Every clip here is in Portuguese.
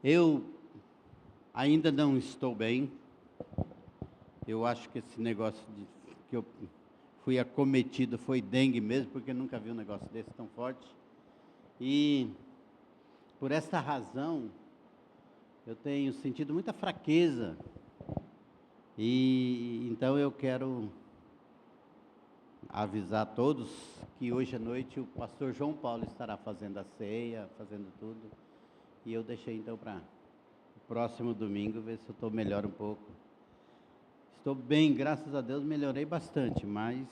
Eu ainda não estou bem. Eu acho que esse negócio que eu fui acometido foi dengue mesmo, porque eu nunca vi um negócio desse tão forte. E por esta razão, eu tenho sentido muita fraqueza. E então eu quero avisar a todos que hoje à noite o pastor João Paulo estará fazendo a ceia, fazendo tudo. E eu deixei então para o próximo domingo ver se eu estou melhor um pouco. Estou bem, graças a Deus, melhorei bastante, mas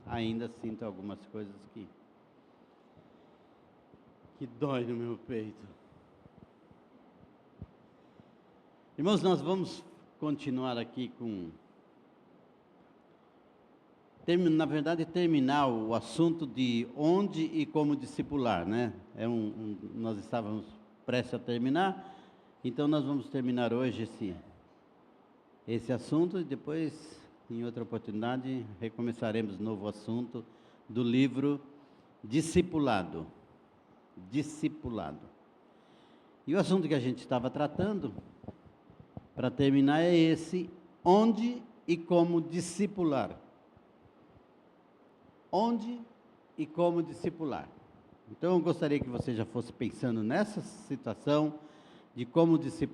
ainda sinto algumas coisas que dói no meu peito. Irmãos, nós vamos continuar aqui na verdade, terminar o assunto de onde e como discipular, né? Nós estávamos prestes a terminar, então nós vamos terminar hoje esse assunto e depois, em outra oportunidade, recomeçaremos novo assunto do livro Discipulado. Discipulado. E o assunto que a gente estava tratando, para terminar, é esse: onde e como discipular. Onde e como discipular. Então eu gostaria que você já fosse pensando nessa situação de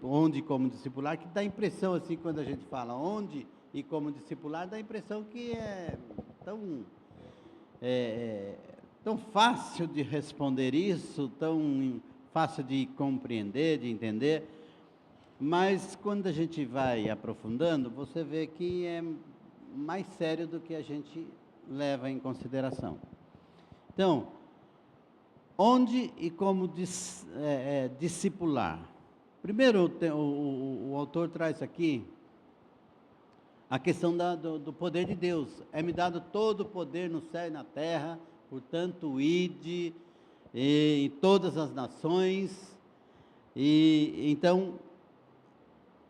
onde e como discipular, que dá a impressão assim, quando a gente fala onde e como discipular, dá a impressão que é tão fácil de responder isso, tão fácil de compreender, de entender, mas quando a gente vai aprofundando, você vê que é mais sério do que a gente leva em consideração. Então, onde e como discipular? Primeiro, o autor traz aqui a questão do poder de Deus. É-me dado todo o poder no céu e na terra, portanto, ide em todas as nações. E então,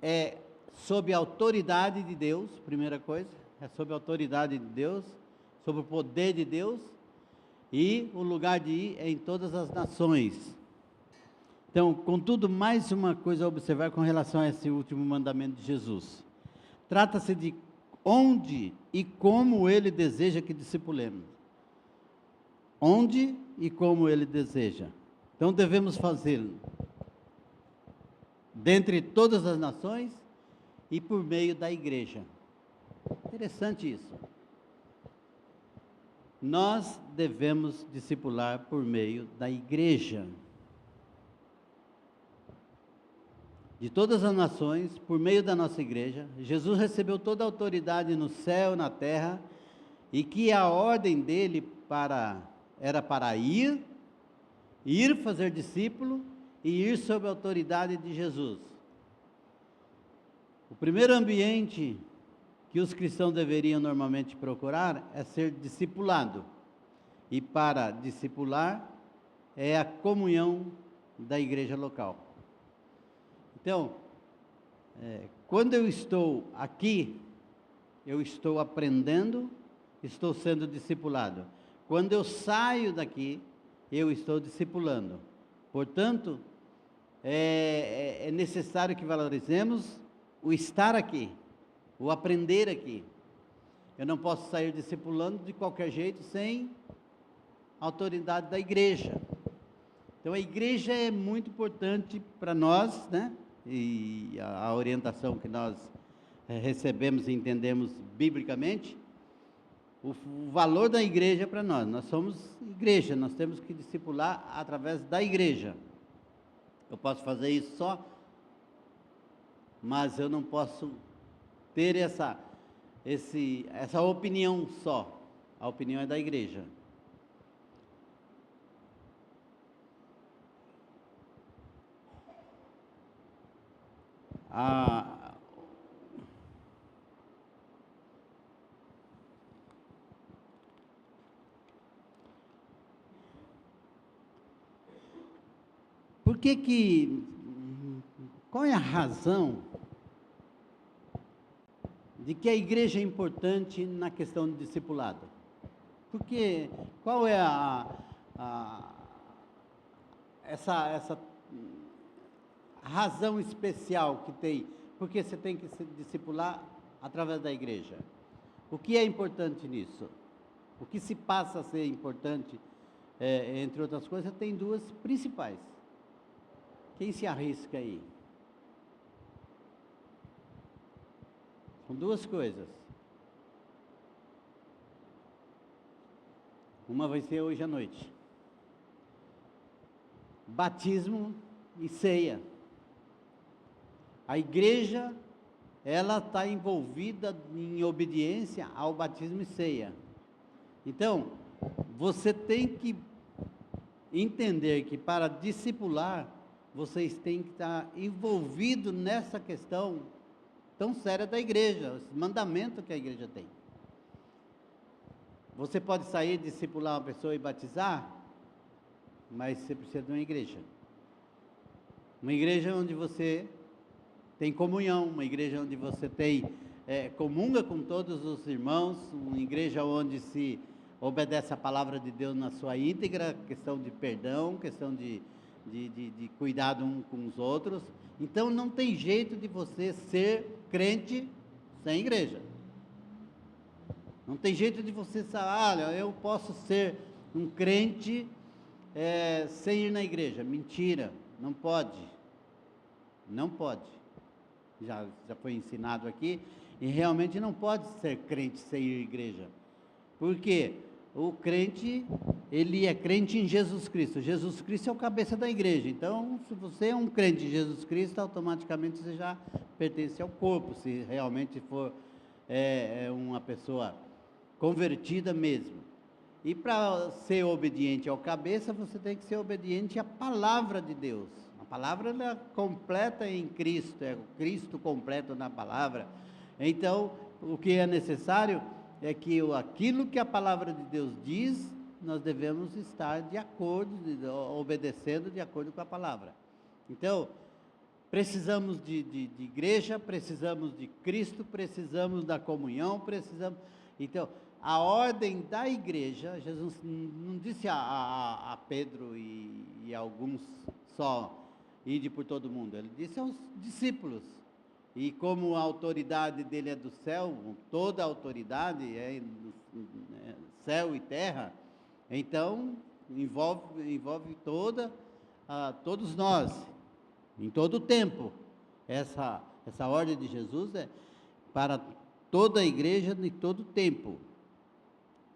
é sob a autoridade de Deus, primeira coisa, é sob a autoridade de Deus, sob o poder de Deus, e o lugar de ir é em todas as nações. Então, contudo, mais uma coisa a observar com relação a esse último mandamento de Jesus. Trata-se de onde e como ele deseja que discipulemos. Onde e como ele deseja. Então, devemos fazê-lo dentre todas as nações e por meio da igreja. Interessante isso. Nós devemos discipular por meio da igreja. De todas as nações, por meio da nossa igreja. Jesus recebeu toda a autoridade no céu, na terra, e que a ordem dele era para ir fazer discípulo e ir sob a autoridade de Jesus. O primeiro ambiente que os cristãos deveriam normalmente procurar é ser discipulado. E para discipular é a comunhão da igreja local. Então, quando eu estou aqui, eu estou aprendendo, estou sendo discipulado. Quando eu saio daqui, eu estou discipulando. Portanto, é necessário que valorizemos o estar aqui, o aprender aqui. Eu não posso sair discipulando de qualquer jeito sem a autoridade da igreja. Então a igreja é muito importante para nós, né? E a orientação que nós recebemos e entendemos biblicamente, o valor da igreja para nós. Nós somos igreja, nós temos que discipular através da igreja. Eu posso fazer isso só, mas eu não posso ter essa opinião só. A opinião é da igreja. Qual é a razão de que a igreja é importante na questão do discipulado? Porque qual é razão especial que tem, porque você tem que se discipular através da igreja? O que é importante nisso? O que se passa a ser importante, entre outras coisas, tem duas principais. Quem se arrisca aí? São duas coisas. Uma vai ser hoje à noite. Batismo e ceia. A igreja, ela está envolvida em obediência ao batismo e ceia. Então, você tem que entender que para discipular, vocês têm que estar envolvidos nessa questão tão séria da igreja, esse mandamento que a igreja tem. Você pode sair, discipular uma pessoa e batizar, mas você precisa de uma igreja. Uma igreja onde você tem comunhão, uma igreja onde você comunga com todos os irmãos, uma igreja onde se obedece a palavra de Deus na sua íntegra, questão de perdão, questão de cuidado um com os outros. Então não tem jeito de você ser crente sem igreja. Não tem jeito de você falar, olha, eu posso ser um crente sem ir na igreja. Mentira, não pode. Não pode. Já foi ensinado aqui, e realmente não pode ser crente sem ir à igreja. Por quê? O crente, ele é crente em Jesus Cristo. Jesus Cristo é o cabeça da igreja. Então, se você é um crente em Jesus Cristo, automaticamente você já pertence ao corpo, se realmente for uma pessoa convertida mesmo. E para ser obediente ao cabeça, você tem que ser obediente à palavra de Deus. A palavra ela é completa em Cristo, é o Cristo completo na palavra. Então, o que é necessário é que aquilo que a palavra de Deus diz, nós devemos estar de acordo, obedecendo de acordo com a palavra. Então, precisamos de igreja, precisamos de Cristo, precisamos da comunhão, precisamos... Então, a ordem da igreja, Jesus não disse a Pedro e alguns só, ide por todo mundo, ele disse aos discípulos. E como a autoridade dele é do céu, toda a autoridade é céu e terra, então envolve todos nós, em todo o tempo. Essa ordem de Jesus é para toda a igreja em todo o tempo,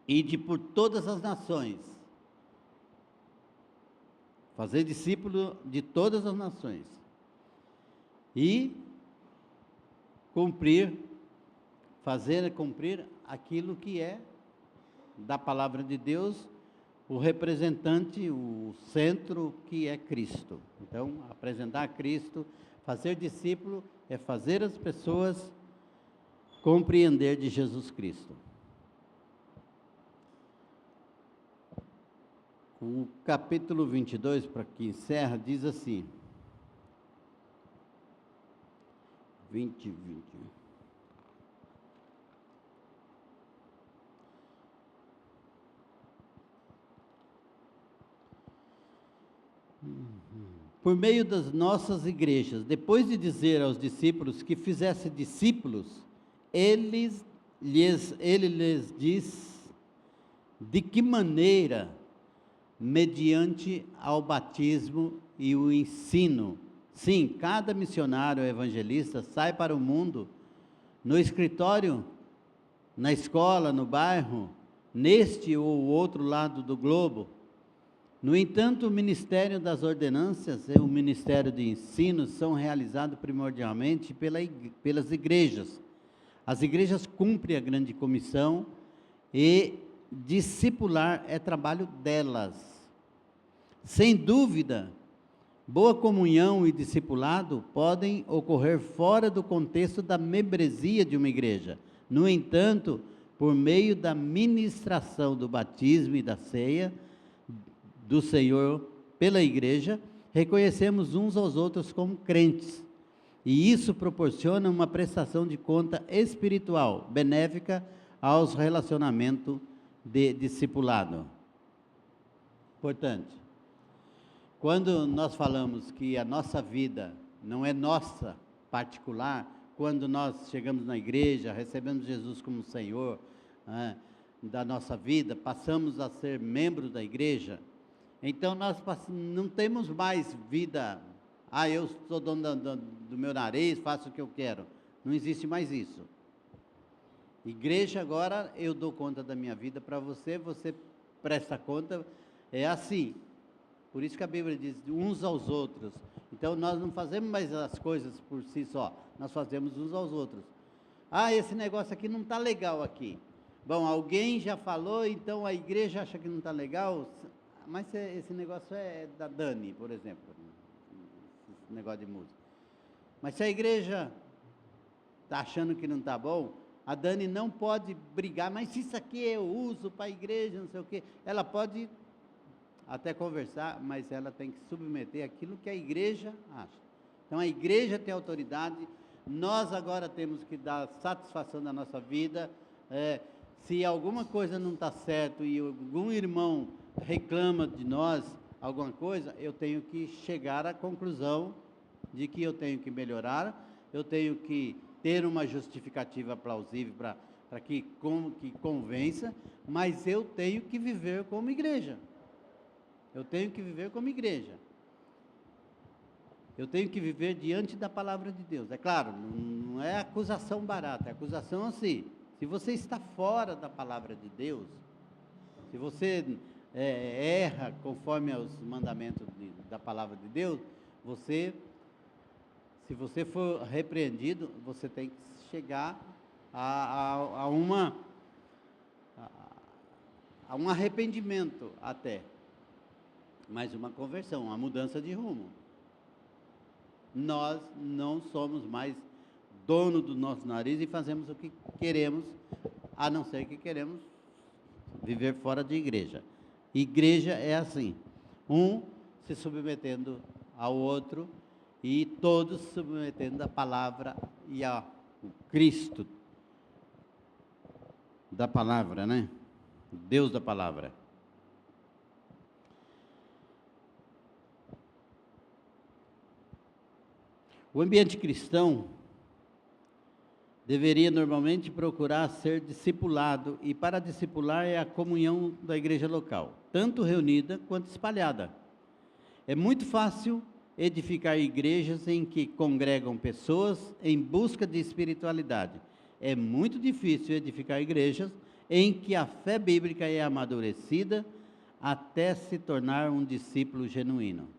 ide por todas as nações, fazer discípulo de todas as nações, e fazer cumprir aquilo que é da palavra de Deus, o representante, o centro que é Cristo. Então, apresentar Cristo, fazer discípulo, é fazer as pessoas compreender de Jesus Cristo. O capítulo 22, para que encerra, diz assim, 20. Por meio das nossas igrejas, depois de dizer aos discípulos que fizesse discípulos, ele lhes diz de que maneira, mediante ao batismo e o ensino. Sim, cada missionário evangelista sai para o mundo, no escritório, na escola, no bairro, neste ou outro lado do globo. No entanto, o ministério das ordenanças e o ministério de ensino são realizados primordialmente pelas igrejas. As igrejas cumprem a grande comissão e discipular é trabalho delas. Sem dúvida, boa comunhão e discipulado podem ocorrer fora do contexto da membresia de uma igreja. No entanto, por meio da ministração do batismo e da ceia do Senhor pela igreja, reconhecemos uns aos outros como crentes. E isso proporciona uma prestação de conta espiritual, benéfica aos relacionamentos de discipulado. Portanto, quando nós falamos que a nossa vida não é nossa, particular, quando nós chegamos na igreja, recebemos Jesus como Senhor da nossa vida, passamos a ser membros da igreja, então nós não temos mais vida, eu sou dono do meu nariz, faço o que eu quero, não existe mais isso. Igreja agora, eu dou conta da minha vida para você, você presta conta, é assim. Por isso que a Bíblia diz, uns aos outros. Então, nós não fazemos mais as coisas por si só, nós fazemos uns aos outros. Esse negócio aqui não está legal aqui. Bom, alguém já falou, então a igreja acha que não está legal, mas esse negócio é da Dani, por exemplo, esse negócio de música. Mas se a igreja está achando que não está bom, a Dani não pode brigar, mas isso aqui eu uso para a igreja, não sei o quê. Ela pode até conversar, mas ela tem que submeter aquilo que a igreja acha. Então a igreja tem autoridade, nós agora temos que dar satisfação da nossa vida. Se alguma coisa não está certo e algum irmão reclama de nós alguma coisa, eu tenho que chegar à conclusão de que eu tenho que melhorar, eu tenho que ter uma justificativa plausível para que convença, mas eu tenho que viver como igreja. Eu tenho que viver como igreja. Eu tenho que viver diante da palavra de Deus. É claro, não é acusação barata, é acusação assim. Se você está fora da palavra de Deus, se você erra conforme aos mandamentos da palavra de Deus, se você for repreendido, você tem que chegar a um arrependimento até, mas uma conversão, uma mudança de rumo. Nós não somos mais dono do nosso nariz e fazemos o que queremos, a não ser que queremos viver fora de igreja. Igreja é assim, um se submetendo ao outro, e todos submetendo a palavra e ao Cristo da palavra, né? Deus da palavra. O ambiente cristão deveria normalmente procurar ser discipulado, e para discipular é a comunhão da igreja local, tanto reunida quanto espalhada. É muito fácil edificar igrejas em que congregam pessoas em busca de espiritualidade. É muito difícil edificar igrejas em que a fé bíblica é amadurecida até se tornar um discípulo genuíno.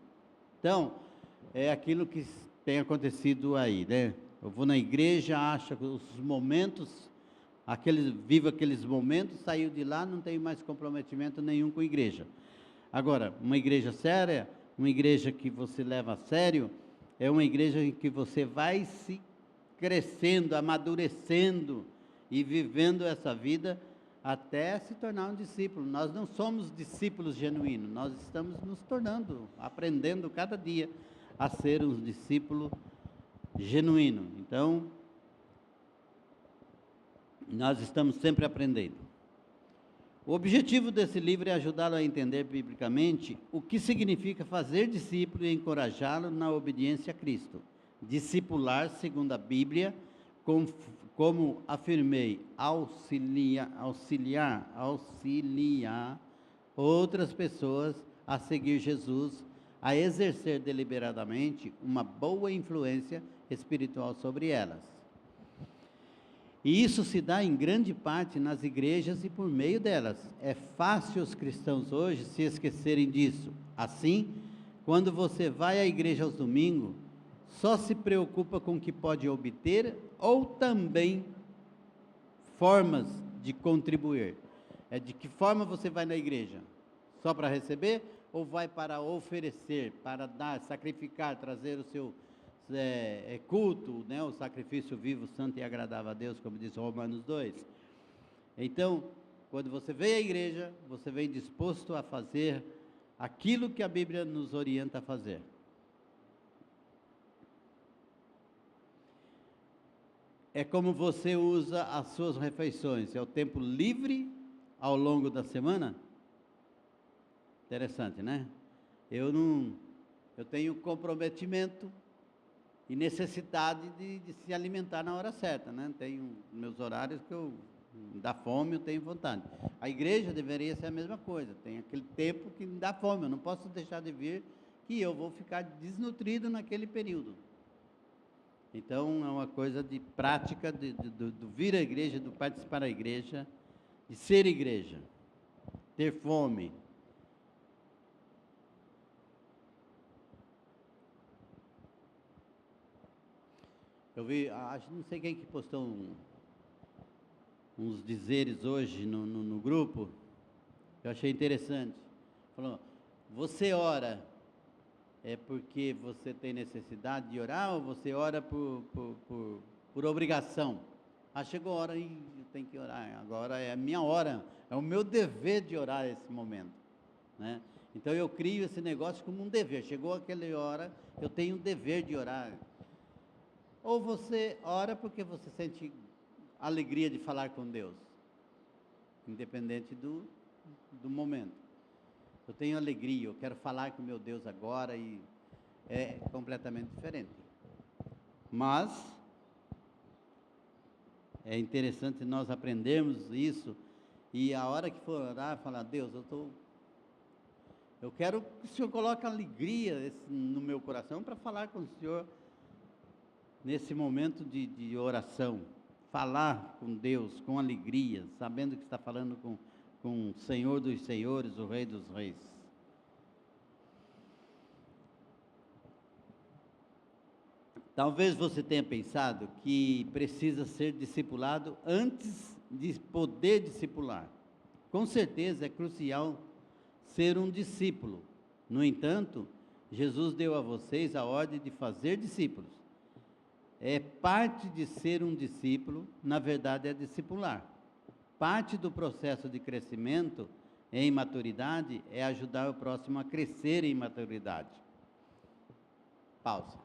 Então, é aquilo que tem acontecido aí, né? Eu vou na igreja, acho que os momentos, vivo aqueles momentos, saiu de lá, não tenho mais comprometimento nenhum com a igreja. Agora, uma igreja séria, uma igreja que você leva a sério, é uma igreja em que você vai se crescendo, amadurecendo e vivendo essa vida até se tornar um discípulo. Nós não somos discípulos genuínos, nós estamos nos tornando, aprendendo cada dia a ser um discípulo genuíno. Então, nós estamos sempre aprendendo. O objetivo desse livro é ajudá-lo a entender biblicamente o que significa fazer discípulo e encorajá-lo na obediência a Cristo. Discipular, segundo a Bíblia, como afirmei, auxiliar outras pessoas a seguir Jesus, a exercer deliberadamente uma boa influência espiritual sobre elas. E isso se dá em grande parte nas igrejas e por meio delas. É fácil os cristãos hoje se esquecerem disso. Assim, quando você vai à igreja aos domingos, só se preocupa com o que pode obter ou também formas de contribuir. De que forma você vai na igreja? Só para receber ou vai para oferecer, para dar, sacrificar, trazer o seu culto, né, o sacrifício vivo, santo e agradável a Deus, como diz Romanos 2. Então, quando você vem à igreja, você vem disposto a fazer aquilo que a Bíblia nos orienta a fazer. É como você usa as suas refeições, é o tempo livre ao longo da semana? Interessante, né? Eu tenho comprometimento e necessidade de se alimentar na hora certa, né? Tenho meus horários que eu dá fome, eu tenho vontade. A igreja deveria ser a mesma coisa, tem aquele tempo que me dá fome, eu não posso deixar de vir, que eu vou ficar desnutrido naquele período. Então, é uma coisa de prática, do vir à igreja, do participar da igreja, de ser igreja, ter fome. Eu vi, acho, não sei quem que postou uns dizeres hoje no grupo, que eu achei interessante. Falou, você ora porque você tem necessidade de orar ou você ora por obrigação? Chegou a hora e eu tenho que orar, agora é a minha hora, é o meu dever de orar esse momento, né? Então eu crio esse negócio como um dever, chegou aquela hora, eu tenho um dever de orar. Ou você ora porque você sente alegria de falar com Deus, independente do momento. Eu tenho alegria, eu quero falar com meu Deus agora e é completamente diferente. Mas é interessante nós aprendermos isso e a hora que for orar, falar, Deus, eu quero que o Senhor coloque alegria no meu coração para falar com o Senhor nesse momento de oração. Falar com Deus com alegria, sabendo que está falando com o Senhor dos Senhores, o Rei dos Reis. Talvez você tenha pensado que precisa ser discipulado antes de poder discipular. Com certeza é crucial ser um discípulo. No entanto, Jesus deu a vocês a ordem de fazer discípulos. É parte de ser um discípulo, na verdade é discipular. Parte do processo de crescimento em maturidade é ajudar o próximo a crescer em maturidade. Pausa.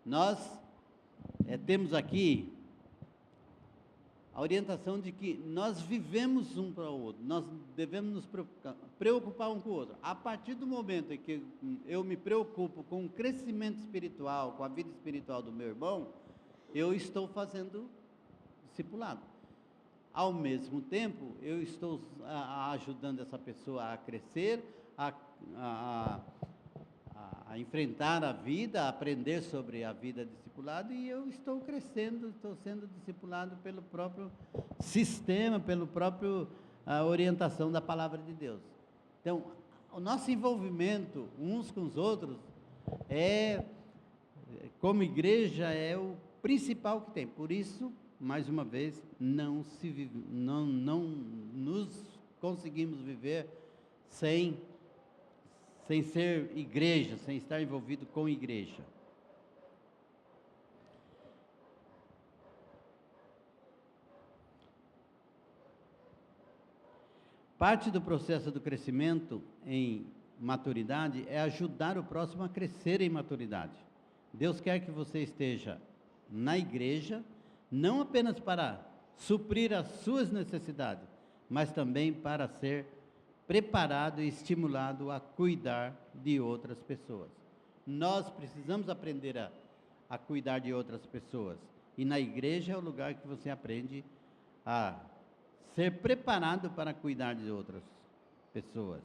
Nós temos aqui a orientação de que nós vivemos um para o outro, nós devemos nos preocupar um com o outro. A partir do momento em que eu me preocupo com o crescimento espiritual, com a vida espiritual do meu irmão, eu estou fazendo discipulado. Ao mesmo tempo, eu estou ajudando essa pessoa a crescer, a enfrentar a vida, a aprender sobre a vida discipulado, e eu estou crescendo, estou sendo discipulado pelo próprio sistema, pelo próprio orientação da palavra de Deus. Então, o nosso envolvimento uns com os outros como igreja, é o principal que tem. Por isso, mais uma vez, não nos conseguimos viver sem ser igreja, sem estar envolvido com igreja. Parte do processo do crescimento em maturidade é ajudar o próximo a crescer em maturidade. Deus quer que você esteja na igreja, não apenas para suprir as suas necessidades, mas também para ser preparado e estimulado a cuidar de outras pessoas. Nós precisamos aprender a cuidar de outras pessoas. E na igreja é o lugar que você aprende a ser preparado para cuidar de outras pessoas.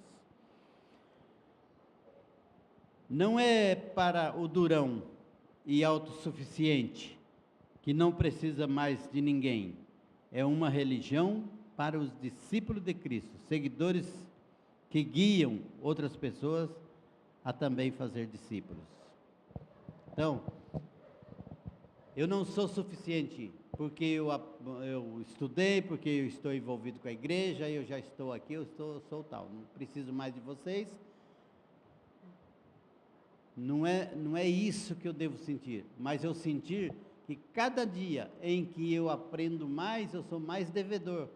Não é para o durão e autossuficiente, que não precisa mais de ninguém. É uma religião para os discípulos de Cristo, seguidores que guiam outras pessoas a também fazer discípulos. Então, eu não sou suficiente porque eu estudei, porque eu estou envolvido com a igreja, eu já estou aqui, sou tal, não preciso mais de vocês. Não é isso que eu devo sentir, mas eu sentir que cada dia em que eu aprendo mais, eu sou mais devedor.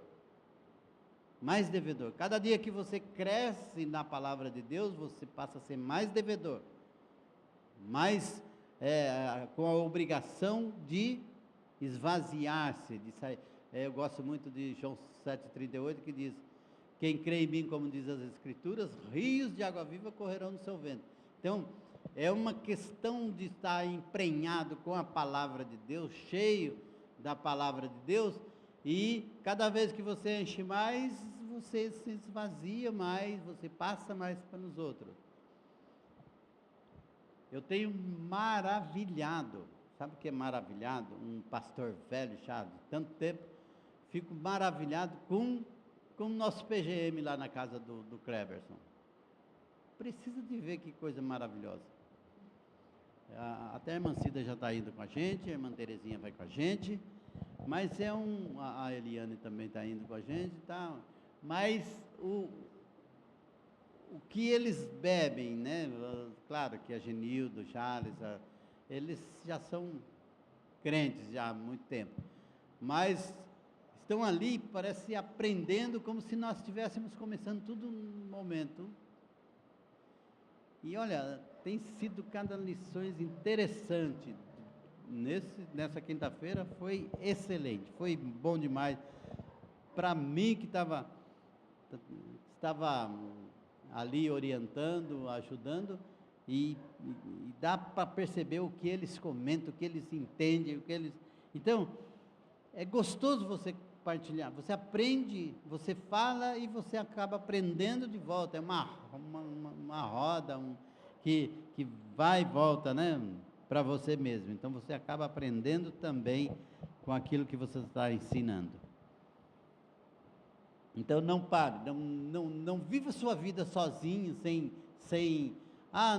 Mais devedor. Cada dia que você cresce na palavra de Deus, você passa a ser mais devedor. Mais com a obrigação de esvaziar-se, de sair. Eu gosto muito de João 7,38, que diz: quem crê em mim, como diz as Escrituras, rios de água viva correrão no seu ventre. Então, é uma questão de estar emprenhado com a palavra de Deus, cheio da palavra de Deus, e cada vez que você enche mais, você se esvazia mais, você passa mais para os outros. Eu tenho maravilhado, sabe o que é maravilhado? Um pastor velho, já de tanto tempo, fico maravilhado com o nosso PGM lá na casa do Cleverson. Precisa de ver que coisa maravilhosa. Até a irmã Cida já está indo com a gente, a irmã Terezinha vai com a gente, mas a Eliane também está indo com a gente, tá? Mas o que eles bebem, né? Claro que a Genildo, o Charles, eles já são crentes já há muito tempo, mas estão ali, parece, aprendendo como se nós estivéssemos começando tudo num momento. E olha, tem sido cada lições interessante. Nessa quinta-feira foi excelente, foi bom demais. Para mim que estava ali orientando, ajudando, e dá para perceber o que eles comentam, o que eles entendem, Então, é gostoso você partilhar, você aprende, você fala e você acaba aprendendo de volta, é uma roda que vai e volta, né, para você mesmo, então você acaba aprendendo também com aquilo que você está ensinando. Então não pare, não viva sua vida sozinho,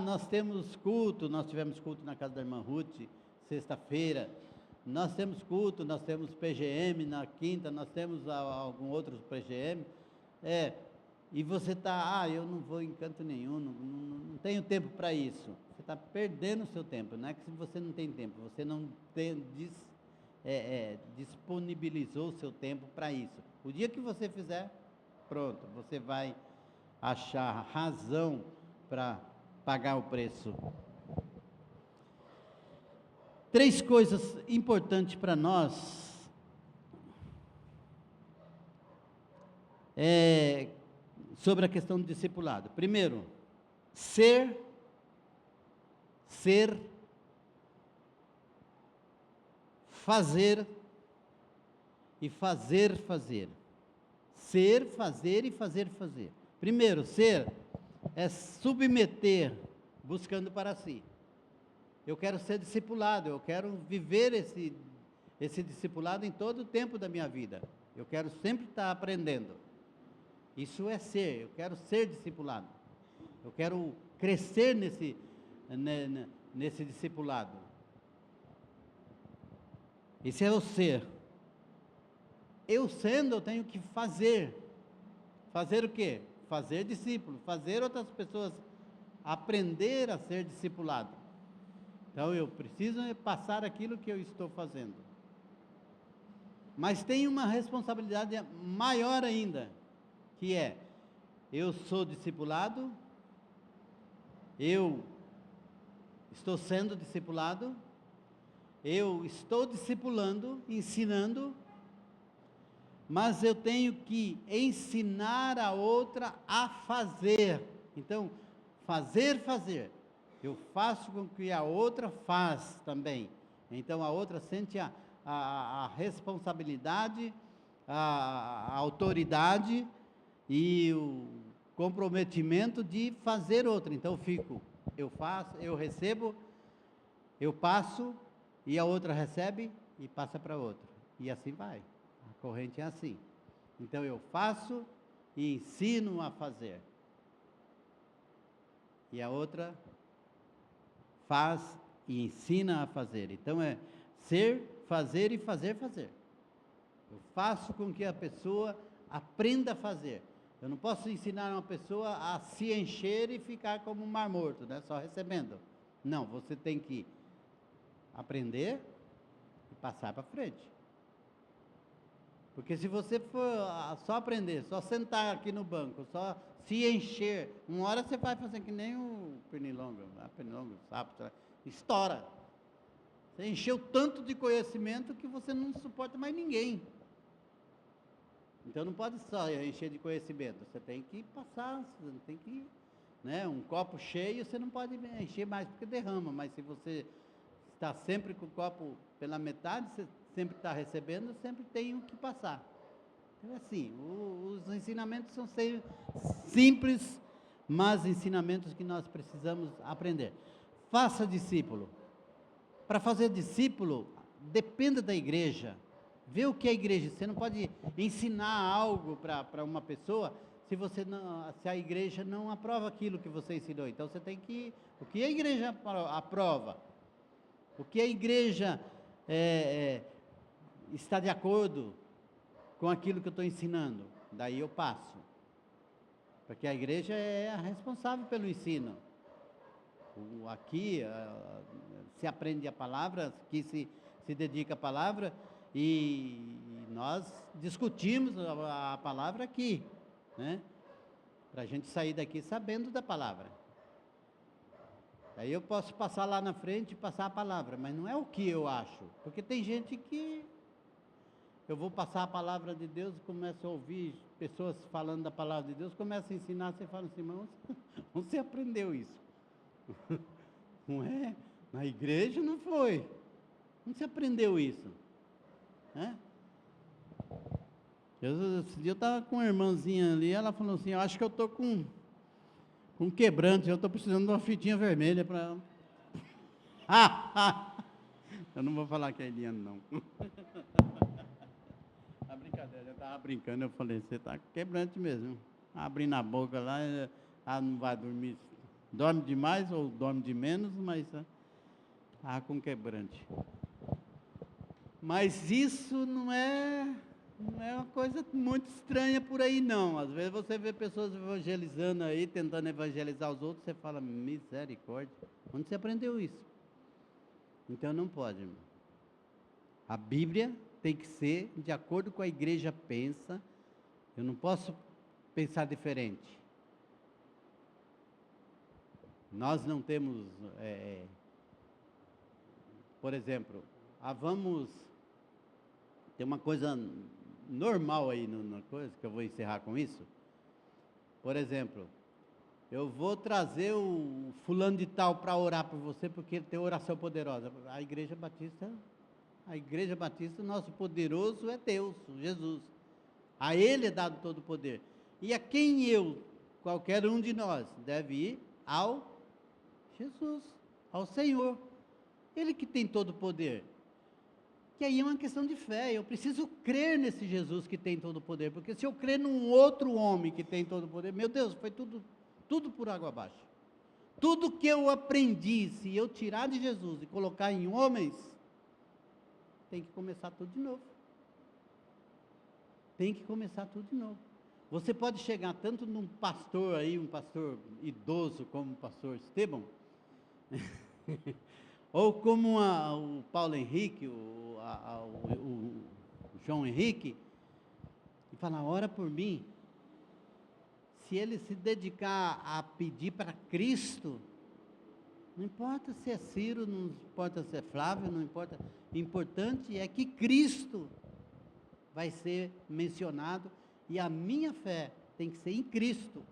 nós tivemos culto na casa da irmã Ruth, sexta-feira, nós temos culto, nós temos PGM na quinta, nós temos algum outro PGM, e você está, eu não vou em canto nenhum, não tenho tempo para isso. Você está perdendo o seu tempo, não é que você não tem tempo, você não disponibilizou o seu tempo para isso. O dia que você fizer, pronto, você vai achar razão para pagar o preço. 3 coisas importantes para nós sobre a questão do discipulado. Primeiro, ser, fazer e fazer. Ser, fazer e fazer. Primeiro, ser é submeter, buscando para si. Eu quero ser discipulado, eu quero viver esse discipulado em todo o tempo da minha vida. Eu quero sempre estar aprendendo. Isso é ser, eu quero ser discipulado. Eu quero crescer nesse discipulado. Esse é o ser. Eu sendo, eu tenho que fazer. Fazer o quê? Fazer discípulo, fazer outras pessoas aprender a ser discipulado. Então eu preciso passar aquilo que eu estou fazendo. Mas tem uma responsabilidade maior ainda, que é, eu sou discipulado, eu estou sendo discipulado, eu estou discipulando, ensinando, mas eu tenho que ensinar a outra a fazer. Então, fazer. Eu faço com que a outra faz também. Então, a outra sente a responsabilidade, a autoridade e o comprometimento de fazer outra. Então, eu faço, eu recebo, eu passo, e a outra recebe e passa para outra. E assim vai. A corrente é assim. Então, eu faço e ensino a fazer. E a outra faz e ensina a fazer. Então é ser, fazer e fazer. Eu faço com que a pessoa aprenda a fazer. Eu não posso ensinar uma pessoa a se encher e ficar como um mar morto, né? Só recebendo. Não, você tem que aprender e passar para frente. Porque se você for só aprender, só sentar aqui no banco, só se encher, uma hora você vai fazer que nem o pernilongo, o sapo, estoura. Você encheu tanto de conhecimento que você não suporta mais ninguém. Então não pode só encher de conhecimento, você tem que passar, você tem que né? Um copo cheio, você não pode encher mais porque derrama, mas se você está sempre com o copo pela metade, você sempre está recebendo, sempre tem o que passar. Então é assim, os ensinamentos são simples, mas ensinamentos que nós precisamos aprender. Faça discípulo. Para fazer discípulo, dependa da igreja. Vê o que é a igreja. Você não pode ensinar algo para uma pessoa se a igreja não aprova aquilo que você ensinou. Então você tem que... O que a igreja aprova? O que a igreja está de acordo com aquilo que eu estou ensinando? Daí eu passo. Porque a igreja é a responsável pelo ensino. Aqui se aprende a palavra, aqui se dedica a palavra, e nós discutimos a palavra aqui, né? Para a gente sair daqui sabendo da palavra. Aí eu posso passar lá na frente e passar a palavra, mas não é o que eu acho, porque tem gente que eu vou passar a palavra de Deus, começo a ouvir pessoas falando da palavra de Deus, começa a ensinar, você fala assim, mas onde você aprendeu isso? Não é? Na igreja não foi. Onde você aprendeu isso? Esse dia eu estava com uma irmãzinha ali, ela falou assim, eu acho que eu estou com quebrante, eu estou precisando de uma fitinha vermelha para... Eu não vou falar que é Eliane, não. A brincadeira, eu estava brincando, eu falei, você está quebrante mesmo. Abrindo a boca lá, ela não vai dormir. Dorme demais ou dorme de menos, mas com quebrante. Mas isso não é uma coisa muito estranha por aí, não. Às vezes você vê pessoas evangelizando aí, tentando evangelizar os outros, você fala, misericórdia, onde você aprendeu isso? Então não pode, irmão. A Bíblia tem que ser de acordo com a igreja pensa. Eu não posso pensar diferente. Nós não temos, por exemplo, tem uma coisa normal aí na coisa, que eu vou encerrar com isso. Por exemplo, eu vou trazer o fulano de tal para orar por você, porque ele tem oração poderosa. A Igreja Batista, nosso poderoso é Deus, Jesus. A Ele é dado todo o poder. E a quem qualquer um de nós, deve ir ao Jesus, ao Senhor. Ele que tem todo o poder. Que aí é uma questão de fé. Eu preciso crer nesse Jesus que tem todo o poder. Porque se eu crer num outro homem que tem todo o poder, meu Deus, foi tudo por água abaixo. Tudo que eu aprendi, se eu tirar de Jesus e colocar em homens, tem que começar tudo de novo. Tem que começar tudo de novo. Você pode chegar tanto num pastor aí, um pastor idoso como o pastor Estevão, ou como o Paulo Henrique, o João Henrique, e falar, ora por mim. Se ele se dedicar a pedir para Cristo, não importa se é Ciro, não importa se é Flávio, não importa, o importante é que Cristo vai ser mencionado, e a minha fé tem que ser em Cristo.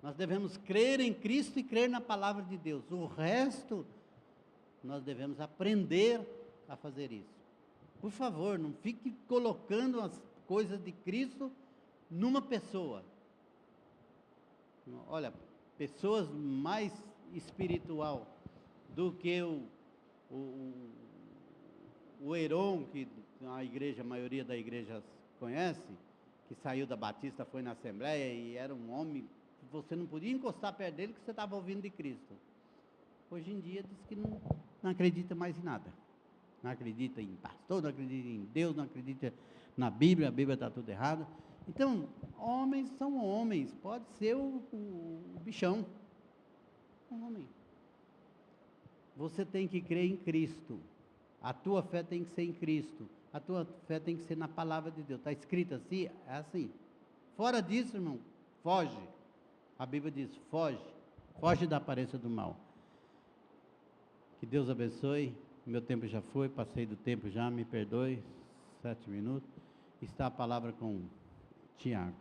Nós devemos crer em Cristo e crer na palavra de Deus. O resto, nós devemos aprender a fazer isso. Por favor, não fique colocando as coisas de Cristo numa pessoa. Olha, pessoas mais espiritual do que o Heron, que a maioria da igreja conhece, que saiu da Batista, foi na Assembleia e era um homem que você não podia encostar perto dele, que você estava ouvindo de Cristo. Hoje em dia diz que não acredita mais em nada. Não acredita em pastor, não acredita em Deus, não acredita na Bíblia, a Bíblia está tudo errado. Então, homens são homens, pode ser o bichão, um homem. Você tem que crer em Cristo. A tua fé tem que ser em Cristo. A tua fé tem que ser na palavra de Deus. Está escrito assim? É assim. Fora disso, irmão, foge. A Bíblia diz, foge. Foge da aparência do mal. Que Deus abençoe. Meu tempo já foi, passei do tempo já, me perdoe. 7 minutos. Está a palavra com Tiago.